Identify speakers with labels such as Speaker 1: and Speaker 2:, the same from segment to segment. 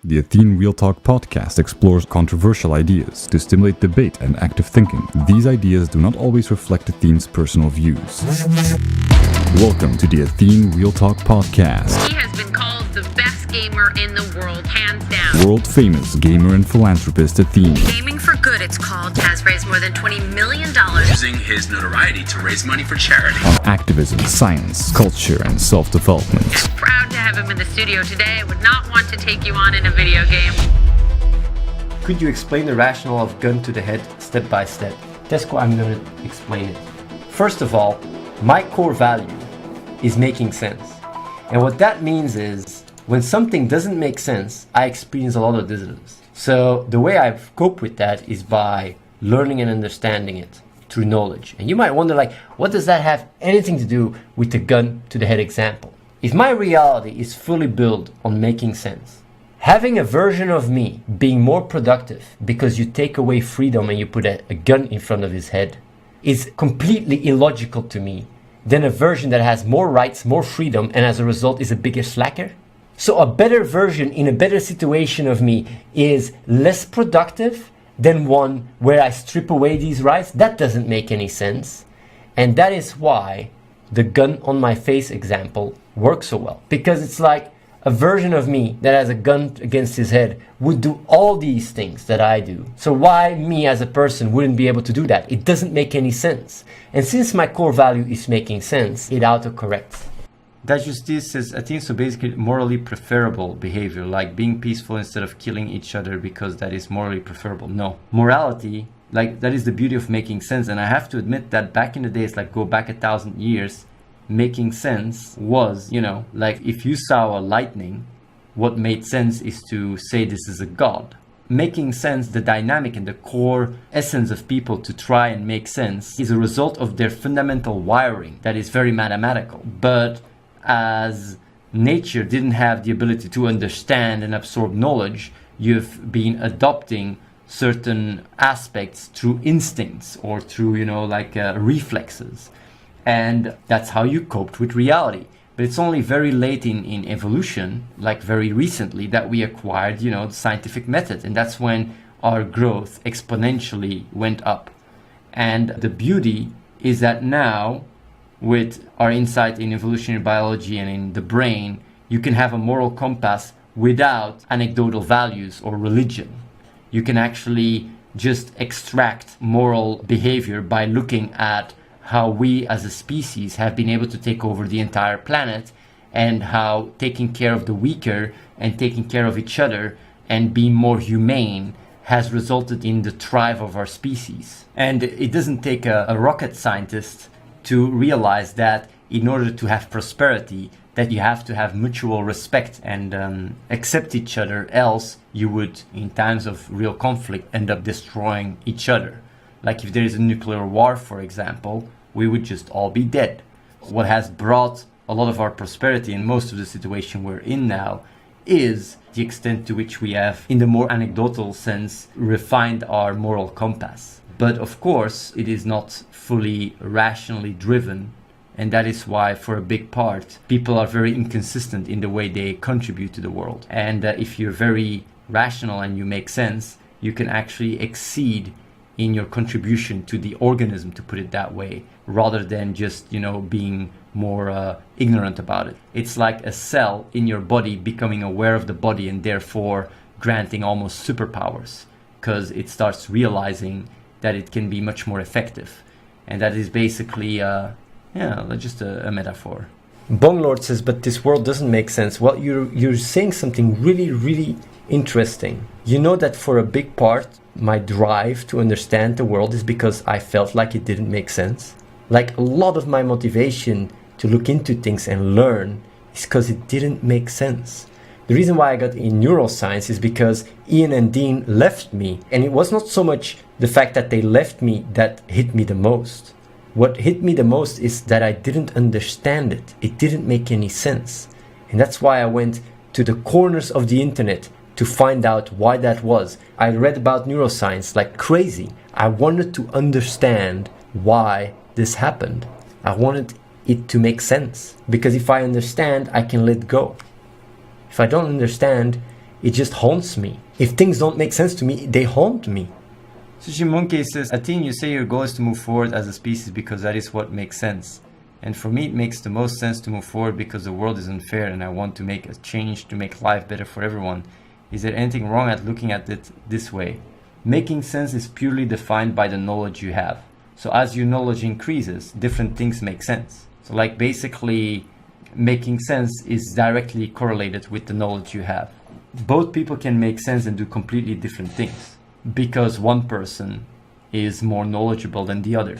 Speaker 1: The Athene Real Talk Podcast explores controversial ideas to stimulate debate and active thinking. These ideas do not always reflect Athene's personal views. Welcome to the Athene Real Talk Podcast.
Speaker 2: He has been called the best gamer in the world, hands down.
Speaker 1: World-famous gamer and philanthropist Athene.
Speaker 2: Gaming for Good, it's called, has raised more than $20 million.
Speaker 3: Using his notoriety to raise money for charity.
Speaker 1: On activism, science, culture, and self-development.
Speaker 2: Proud to have him in the studio today. I would not want to take you on in a video game.
Speaker 4: Could you explain the rationale of gun to the head step by step? That's how I'm going to explain it. First of all, my core value is making sense. And what that means is when something doesn't make sense, I experience a lot of dissonance. So the way I've coped with that is by learning and understanding it through knowledge. And you might wonder, like, what does that have anything to do with the gun to the head example? If my reality is fully built on making sense, having a version of me being more productive because you take away freedom and you put a gun in front of his head is completely illogical to me than a version that has more rights, more freedom, and as a result is a bigger slacker. So a better version in a better situation of me is less productive than one where I strip away these rights. That doesn't make any sense. And that is why the gun on my face example works so well. Because it's like a version of me that has a gun against his head would do all these things that I do. So why me as a person wouldn't be able to do that? It doesn't make any sense. And since my core value is making sense, it autocorrects. That justice says, I think so basically morally preferable behavior, like being peaceful instead of killing each other because that is morally preferable. No. Morality, like that is the beauty of making sense. And I have to admit that back in the days, like go back 1,000 years, making sense was, like if you saw a lightning, what made sense is to say this is a god. Making sense, the dynamic and the core essence of people to try and make sense is a result of their fundamental wiring that is very mathematical. But as nature didn't have the ability to understand and absorb knowledge, you've been adopting certain aspects through instincts or through, reflexes. And that's how you coped with reality. But it's only very late in evolution, like very recently, that we acquired, the scientific method. And that's when our growth exponentially went up. And the beauty is that now, with our insight in evolutionary biology and in the brain, you can have a moral compass without anecdotal values or religion. You can actually just extract moral behavior by looking at how we as a species have been able to take over the entire planet and how taking care of the weaker and taking care of each other and being more humane has resulted in the thrive of our species. And it doesn't take a rocket scientist to realize that in order to have prosperity, that you have to have mutual respect and accept each other, else you would, in times of real conflict, end up destroying each other. Like if there is a nuclear war, for example, we would just all be dead. What has brought a lot of our prosperity in most of the situation we're in now is the extent to which we have, in the more anecdotal sense, refined our moral compass. But of course, it is not fully rationally driven. And that is why, for a big part, people are very inconsistent in the way they contribute to the world. And if you're very rational and you make sense, you can actually exceed in your contribution to the organism, to put it that way, rather than just, being more ignorant about it. It's like a cell in your body becoming aware of the body and therefore granting almost superpowers, because it starts realizing that it can be much more effective. And that is basically, just a metaphor. Bonglord says, but this world doesn't make sense. Well, you're saying something really, really interesting. You know that for a big part, my drive to understand the world is because I felt like it didn't make sense. Like a lot of my motivation to look into things and learn is because it didn't make sense. The reason why I got in neuroscience is because Ian and Dean left me. And it was not so much the fact that they left me that hit me the most. What hit me the most is that I didn't understand it. It didn't make any sense. And that's why I went to the corners of the internet to find out why that was. I read about neuroscience like crazy. I wanted to understand why this happened. I wanted it to make sense. Because if I understand, I can let go. If I don't understand, It just haunts me. If things don't make sense to me, they haunt me.
Speaker 5: Sushi Monkey says, Athene, you say your goal is to move forward as a species because that is what makes sense. And for me, it makes the most sense to move forward because the world is unfair and I want to make a change to make life better for everyone. Is there anything wrong at looking at it this way? Making sense is purely defined by the knowledge you have. So as your knowledge increases, different things make sense. So like basically making sense is directly correlated with the knowledge you have. Both people can make sense and do completely different things because one person is more knowledgeable than the other.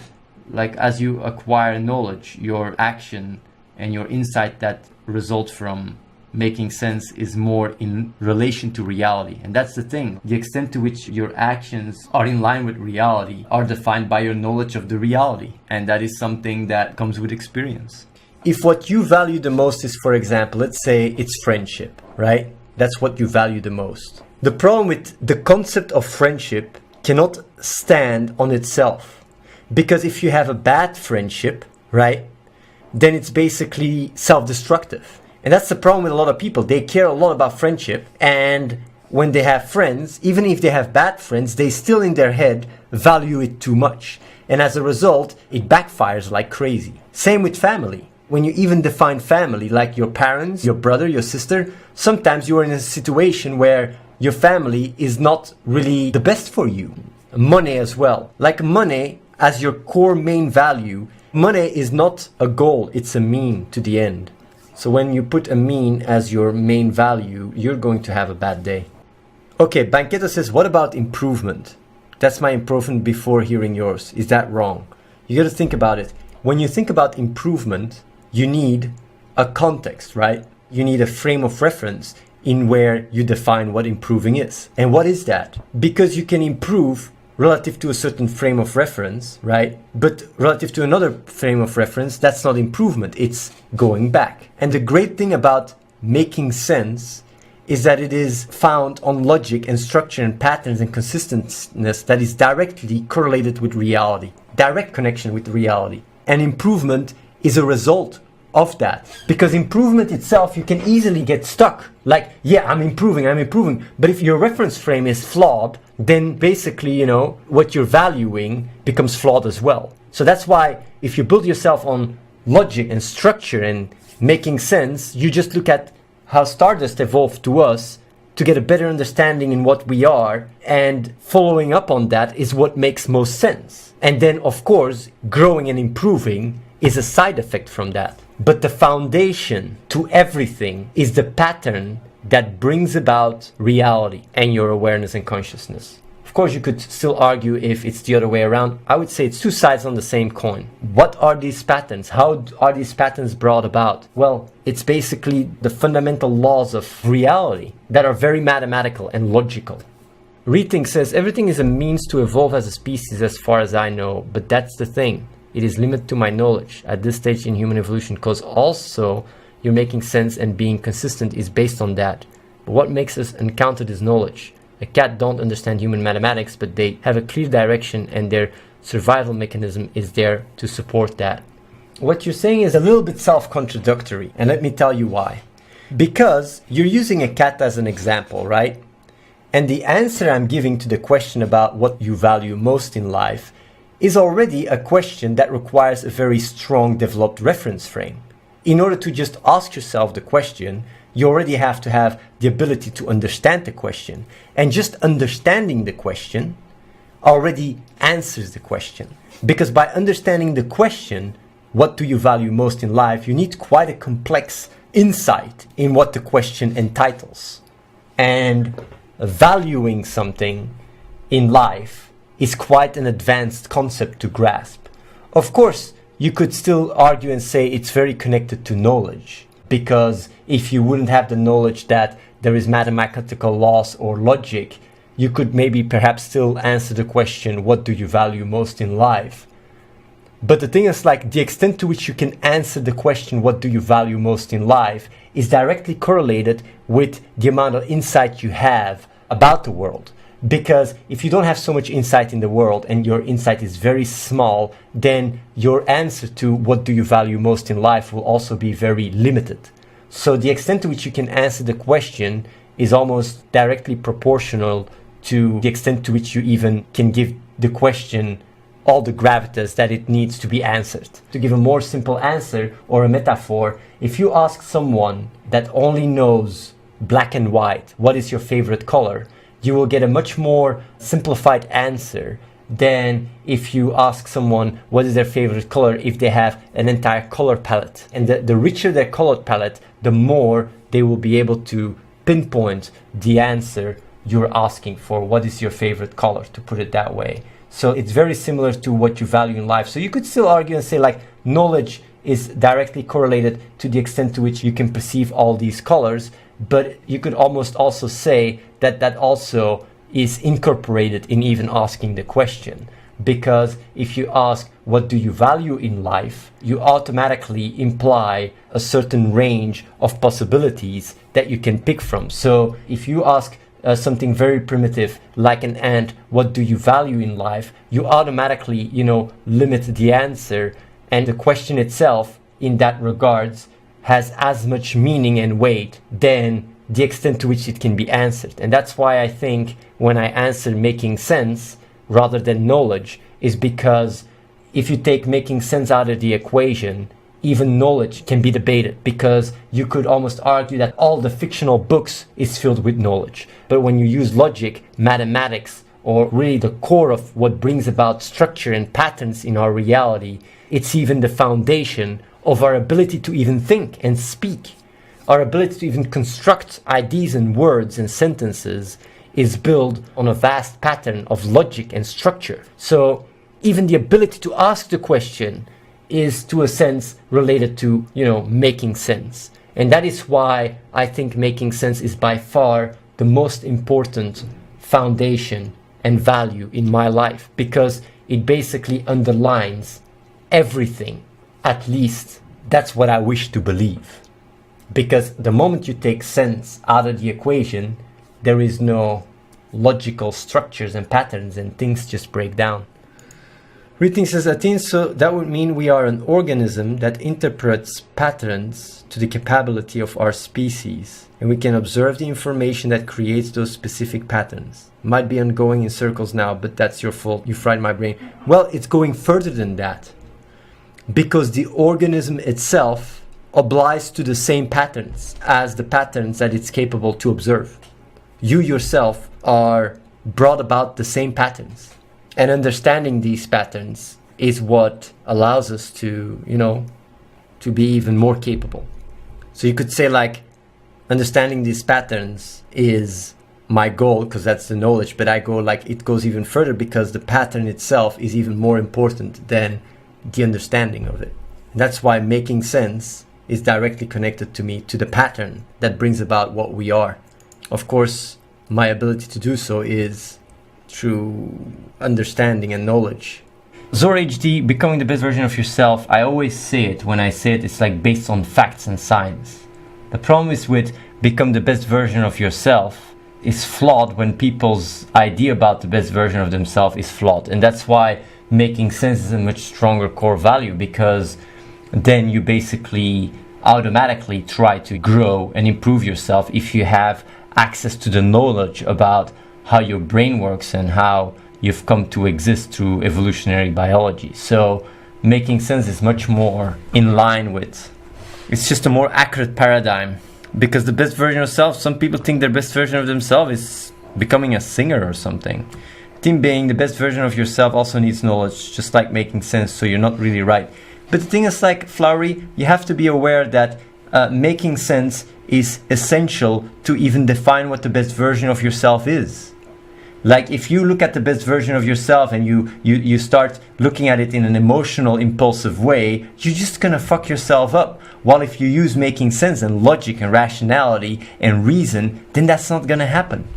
Speaker 5: Like as you acquire knowledge, your action and your insight that results from making sense is more in relation to reality. And that's the thing. The extent to which your actions are in line with reality are defined by your knowledge of the reality. And that is something that comes with experience.
Speaker 4: If what you value the most is, for example, let's say it's friendship, right? That's what you value the most. The problem with the concept of friendship cannot stand on itself. Because if you have a bad friendship, right, then it's basically self-destructive. And that's the problem with a lot of people. They care a lot about friendship. And when they have friends, even if they have bad friends, they still in their head value it too much. And as a result, it backfires like crazy. Same with family. When you even define family, like your parents, your brother, your sister, sometimes you are in a situation where your family is not really the best for you. Money as well. Like money as your core main value, money is not a goal, it's a mean to the end. So when you put a mean as your main value, you're going to have a bad day. Okay, Banqueta says, what about improvement? That's my improvement before hearing yours. Is that wrong? You got to think about it. When you think about improvement, you need a context, right? You need a frame of reference in where you define what improving is. And what is that? Because you can improve relative to a certain frame of reference, right? But relative to another frame of reference, that's not improvement, it's going back. And the great thing about making sense is that it is found on logic and structure and patterns and consistency that is directly correlated with reality, direct connection with reality. And improvement is a result of that. Because improvement itself, you can easily get stuck. Like, yeah, I'm improving. But if your reference frame is flawed, then basically, what you're valuing becomes flawed as well. So that's why if you build yourself on logic and structure and making sense, you just look at how Stardust evolved to us to get a better understanding in what we are, and following up on that is what makes most sense. And then, of course, growing and improving is a side effect from that. But the foundation to everything is the pattern that brings about reality and your awareness and consciousness. Of course, you could still argue if it's the other way around. I would say it's two sides on the same coin. What are these patterns? How are these patterns brought about? Well, it's basically the fundamental laws of reality that are very mathematical and logical. Rethink says, everything is a means to evolve as a species as far as I know, but that's the thing. It is limited to my knowledge at this stage in human evolution, because also you're making sense and being consistent is based on that. But what makes us encounter this knowledge? A cat don't understand human mathematics, but they have a clear direction and their survival mechanism is there to support that. What you're saying is a little bit self-contradictory, and let me tell you why. Because you're using a cat as an example, right? And the answer I'm giving to the question about what you value most in life is already a question that requires a very strong developed reference frame. In order to just ask yourself the question, you already have to have the ability to understand the question. And just understanding the question already answers the question. Because by understanding the question, what do you value most in life, you need quite a complex insight in what the question entitles. And valuing something in life is quite an advanced concept to grasp. Of course, you could still argue and say it's very connected to knowledge, because if you wouldn't have the knowledge that there is mathematical laws or logic, you could maybe perhaps still answer the question, what do you value most in life? But the thing is, like, the extent to which you can answer the question, what do you value most in life, is directly correlated with the amount of insight you have about the world. Because if you don't have so much insight in the world and your insight is very small, then your answer to what do you value most in life will also be very limited. So the extent to which you can answer the question is almost directly proportional to the extent to which you even can give the question all the gravitas that it needs to be answered. To give a more simple answer or a metaphor, if you ask someone that only knows black and white, what is your favorite color, you will get a much more simplified answer than if you ask someone what is their favorite color if they have an entire color palette. And the richer their color palette, the more they will be able to pinpoint the answer you're asking for. What is your favorite color, to put it that way. So it's very similar to what you value in life. So you could still argue and say like knowledge is directly correlated to the extent to which you can perceive all these colors, but you could almost also say that that also is incorporated in even asking the question. Because if you ask what do you value in life, you automatically imply a certain range of possibilities that you can pick from. So if you ask something very primitive like an ant, what do you value in life, you automatically, limit the answer, and the question itself in that regards has as much meaning and weight than the extent to which it can be answered. And that's why I think when I answer making sense rather than knowledge is because if you take making sense out of the equation, even knowledge can be debated, because you could almost argue that all the fictional books is filled with knowledge. But when you use logic, mathematics, or really the core of what brings about structure and patterns in our reality, it's even the foundation of our ability to even think and speak. Our ability to even construct ideas and words and sentences is built on a vast pattern of logic and structure. So even the ability to ask the question is to a sense related to, making sense. And that is why I think making sense is by far the most important foundation and value in my life, because it basically underlines everything. At least that's what I wish to believe. Because the moment you take sense out of the equation, there is no logical structures and patterns, and things just break down. Reading says, Athene, so that would mean we are an organism that interprets patterns to the capability of our species, and we can observe the information that creates those specific patterns. Might be ongoing in circles now, but that's your fault. You fried my brain. Well, it's going further than that, because the organism itself obliges to the same patterns as the patterns that it's capable to observe. You yourself are brought about the same patterns. And understanding these patterns is what allows us to, to be even more capable. So you could say like, understanding these patterns is my goal because that's the knowledge, but I go like, it goes even further because the pattern itself is even more important than the understanding of it. And that's why making sense is directly connected to me, to the pattern that brings about what we are. Of course, my ability to do so is through understanding and knowledge. Zor HD, becoming the best version of yourself, I always say it, when I say it, it's like based on facts and science. The problem is with become the best version of yourself is flawed when people's idea about the best version of themselves is flawed. And that's why making sense is a much stronger core value, because then you basically automatically try to grow and improve yourself if you have access to the knowledge about how your brain works and how you've come to exist through evolutionary biology. So making sense is much more in line with, it's just a more accurate paradigm, because the best version of self, some people think their best version of themselves is becoming a singer or something. Team being the best version of yourself also needs knowledge, just like making sense, so you're not really right. But the thing is, like Flowery, you have to be aware that making sense is essential to even define what the best version of yourself is. Like if you look at the best version of yourself and you start looking at it in an emotional, impulsive way, you're just gonna fuck yourself up. While if you use making sense and logic and rationality and reason, then that's not gonna happen.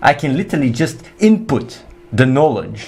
Speaker 4: I can literally just input the knowledge,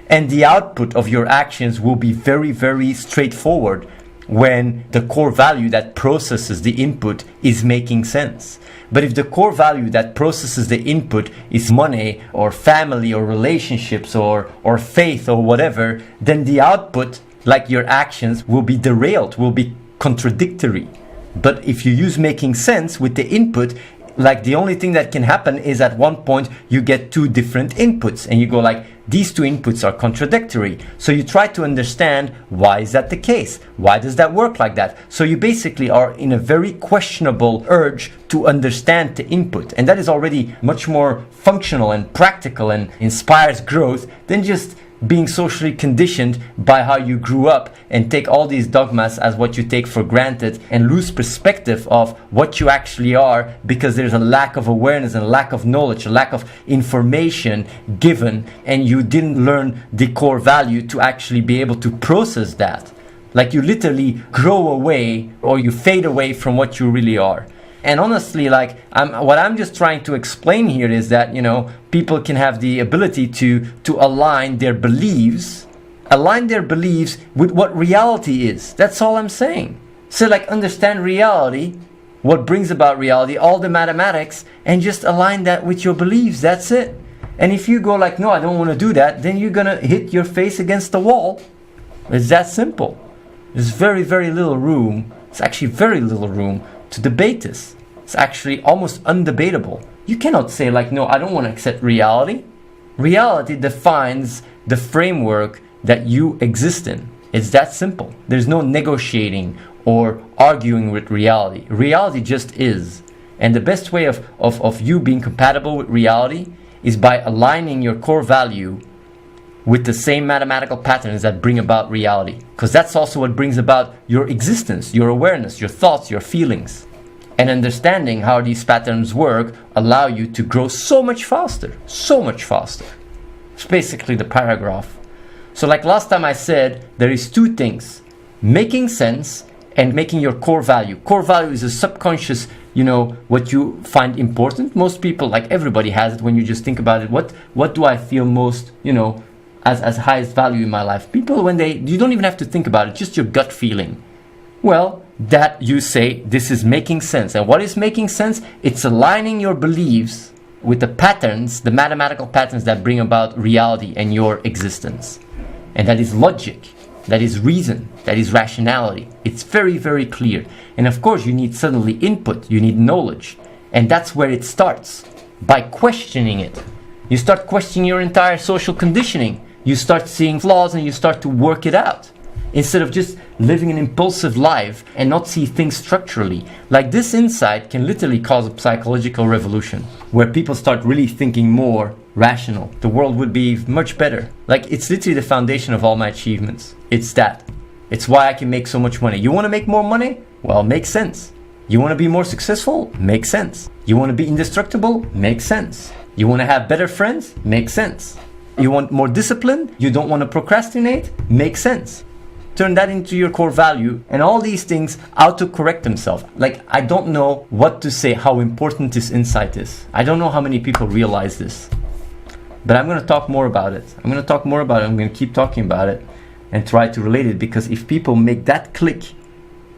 Speaker 4: and the output of your actions will be very, very straightforward when the core value that processes the input is making sense. But if the core value that processes the input is money or family or relationships or faith or whatever, then the output, like your actions, will be derailed, will be contradictory. But if you use making sense with the input,
Speaker 5: like the only thing that can happen is at one point you get two different inputs and you go like, these two inputs are contradictory. So you try to understand, why is that the case? Why does that work like that? So you basically are in a very questionable urge to understand the input. And that is already much more functional and practical and inspires growth than just being socially conditioned by how you grew up and take all these dogmas as what you take for granted and lose perspective of what you actually are, because there's a lack of awareness and a lack of knowledge, a lack of information given, and you didn't learn the core value to actually be able to process that. Like you literally grow away or you fade away from what you really are. And honestly, like what I'm just trying to explain here is that, people can have the ability to align their beliefs with what reality is. That's all I'm saying. So like understand reality, what brings about reality, all the mathematics, and just align that with your beliefs. That's it. And if you go like, no, I don't want to do that, then you're going to hit your face against the wall. It's that simple. There's very, very little room. It's actually very little room to debate this. It's actually almost undebatable. You cannot say like, no, I don't want to accept reality. Reality defines the framework that you exist in. It's that simple. There's no negotiating or arguing with reality. Reality just is. And the best way of you being compatible with reality is by aligning your core value with the same mathematical patterns that bring about reality. Because that's also what brings about your existence, your awareness, your thoughts, your feelings. And understanding how these patterns work allow you to grow so much faster. So much faster. It's basically the paragraph. So like last time I said, there is two things. Making sense and making your core value. Core value is a subconscious, what you find important. Most people, like everybody has it when you just think about it. What do I feel most, as highest value in my life? People, you don't even have to think about it, just your gut feeling. Well, that you say, this is making sense. And what is making sense? It's aligning your beliefs with the patterns, the mathematical patterns that bring about reality and your existence. And that is logic, that is reason, that is rationality. It's very, very clear. And of course, you need suddenly input, you need knowledge. And that's where it starts, by questioning it. You start questioning your entire social conditioning. You start seeing flaws and you start to work it out. Instead of just living an impulsive life and not see things structurally. Like this insight can literally cause a psychological revolution where people start really thinking more rational. The world would be much better. Like it's literally the foundation of all my achievements. It's that. It's why I can make so much money. You want to make more money? Well, makes sense. You want to be more successful? Makes sense. You want to be indestructible? Makes sense. You want to have better friends? Makes sense. You want more discipline? You don't want to procrastinate? Makes sense. Turn that into your core value, and all these things auto-correct themselves. Like, I don't know what to say, how important this insight is. I don't know how many people realize this. But I'm going to talk more about it. I'm going to keep talking about it and try to relate it, because if people make that click,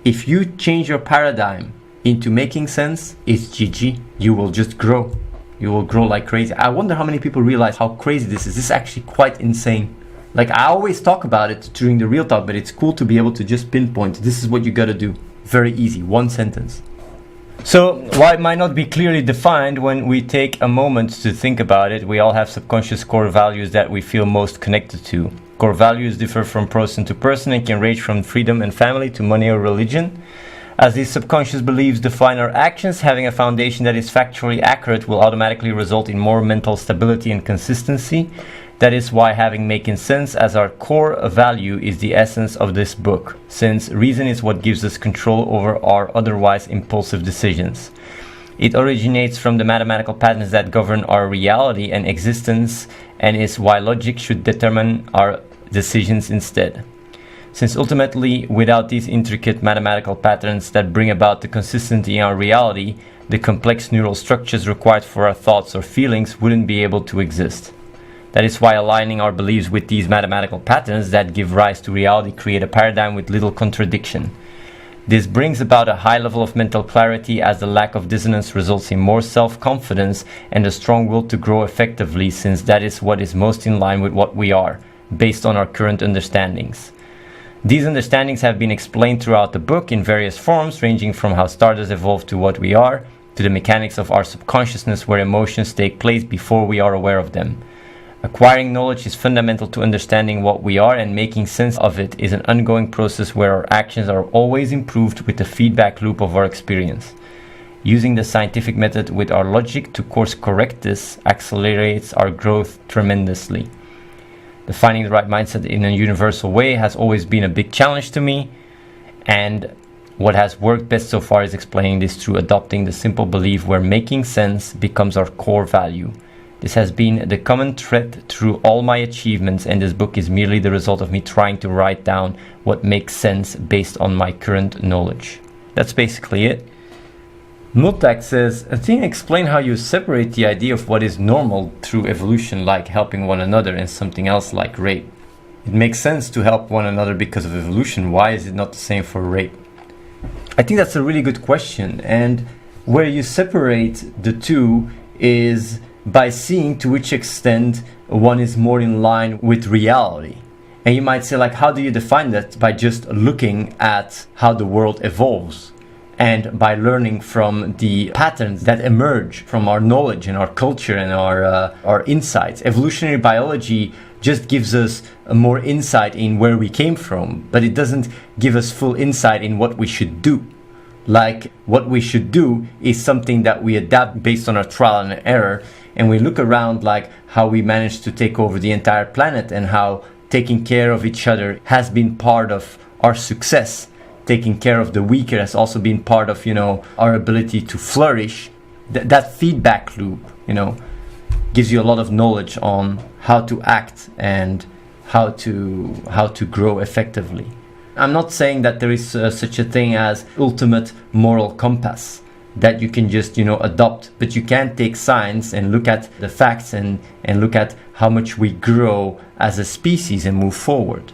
Speaker 5: if you change your paradigm into making sense, it's GG. You will just grow. You will grow like crazy. I wonder how many people realize how crazy this is. This is actually quite insane. Like I always talk about it during the real talk, but it's cool to be able to just pinpoint, this is what you gotta do. Very easy, one sentence. So while it might not be clearly defined, when we take a moment to think about it, we all have subconscious core values that we feel most connected to. Core values differ from person to person and can range from freedom and family to money or religion. As these subconscious beliefs define our actions, having a foundation that is factually accurate will automatically result in more mental stability and consistency. That is why having making sense as our core value is the essence of this book, since reason is what gives us control over our otherwise impulsive decisions. It originates from the mathematical patterns that govern our reality and existence, and is why logic should determine our decisions instead. Since ultimately, without these intricate mathematical patterns that bring about the consistency in our reality, the complex neural structures required for our thoughts or feelings wouldn't be able to exist. That is why aligning our beliefs with these mathematical patterns that give rise to reality create a paradigm with little contradiction. This brings about a high level of mental clarity, as the lack of dissonance results in more self-confidence and a strong will to grow effectively, since that is what is most in line with what we are, based on our current understandings. These understandings have been explained throughout the book in various forms, ranging from how stardust evolved to what we are, to the mechanics of our subconsciousness where emotions take place before we are aware of them. Acquiring knowledge is fundamental to understanding what we are, and making sense of it is an ongoing process where our actions are always improved with the feedback loop of our experience. Using the scientific method with our logic to course correct this accelerates our growth tremendously. Defining the right mindset in a universal way has always been a big challenge to me, and what has worked best so far is explaining this through adopting the simple belief where making sense becomes our core value. This has been the common thread through all my achievements, and this book is merely the result of me trying to write down what makes sense based on my current knowledge. That's basically it. Multak says, Athene, explain how you separate the idea of what is normal through evolution, like helping one another, and something else like rape. It makes sense to help one another because of evolution. Why is it not the same for rape? I think that's a really good question, and where you separate the two is by seeing to which extent one is more in line with reality. And you might say, like, how do you define that? By just looking at how the world evolves and by learning from the patterns that emerge from our knowledge and our culture and our insights. Evolutionary biology just gives us a more insight in where we came from, but it doesn't give us full insight in what we should do. Like, what we should do is something that we adapt based on our trial and error, and we look around like how we managed to take over the entire planet and how taking care of each other has been part of our success. Taking care of the weaker has also been part of, our ability to flourish. That feedback loop, gives you a lot of knowledge on how to act and how to grow effectively. I'm not saying that there is such a thing as ultimate moral compass that you can just, adopt, but you can take science and look at the facts and look at how much we grow as a species and move forward.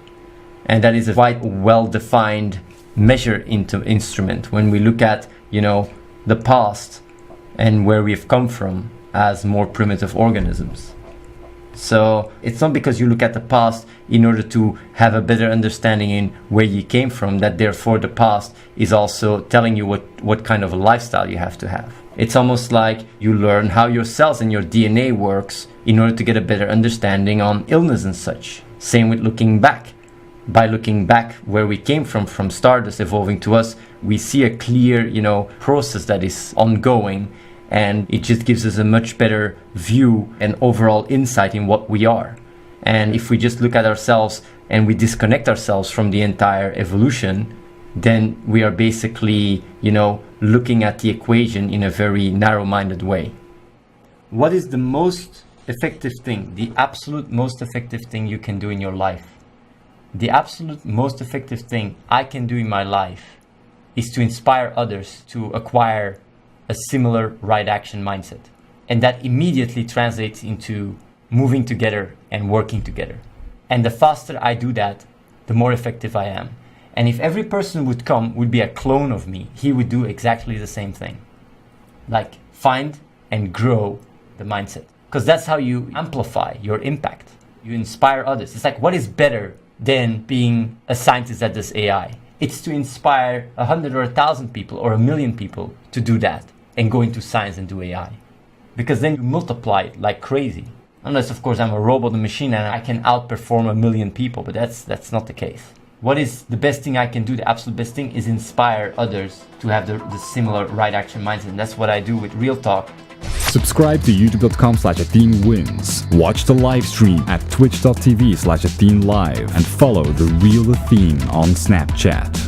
Speaker 5: And that is a quite well-defined measure instrument when we look at, the past and where we've come from as more primitive organisms. So it's not because you look at the past in order to have a better understanding in where you came from that therefore the past is also telling you what kind of a lifestyle you have to have. It's almost like you learn how your cells and your DNA works in order to get a better understanding on illness and such. Same with looking back. By looking back where we came from Stardust evolving to us, we see a clear, process that is ongoing, and it just gives us a much better view and overall insight in what we are. And if we just look at ourselves and we disconnect ourselves from the entire evolution, then we are basically, looking at the equation in a very narrow-minded way. What is the most effective thing, the absolute most effective thing you can do in your life? The absolute most effective thing I can do in my life is to inspire others to acquire a similar right action mindset. And that immediately translates into moving together and working together. And the faster I do that, the more effective I am. And if every person would be a clone of me, he would do exactly the same thing. Like, find and grow the mindset. Because that's how you amplify your impact. You inspire others. It's like, what is better than being a scientist that does AI? It's to inspire 100 or 1,000 people or 1,000,000 people to do that and go into science and do AI. Because then you multiply it like crazy. Unless, of course, I'm a robot, a machine, and I can outperform 1,000,000 people, but that's not the case. What is the best thing I can do? The absolute best thing is inspire others to have the similar right action mindset. And that's what I do with Real Talk.
Speaker 1: Subscribe to youtube.com/AtheneWins. Watch the live stream at twitch.tv/AtheneLive and follow the real Athene on Snapchat.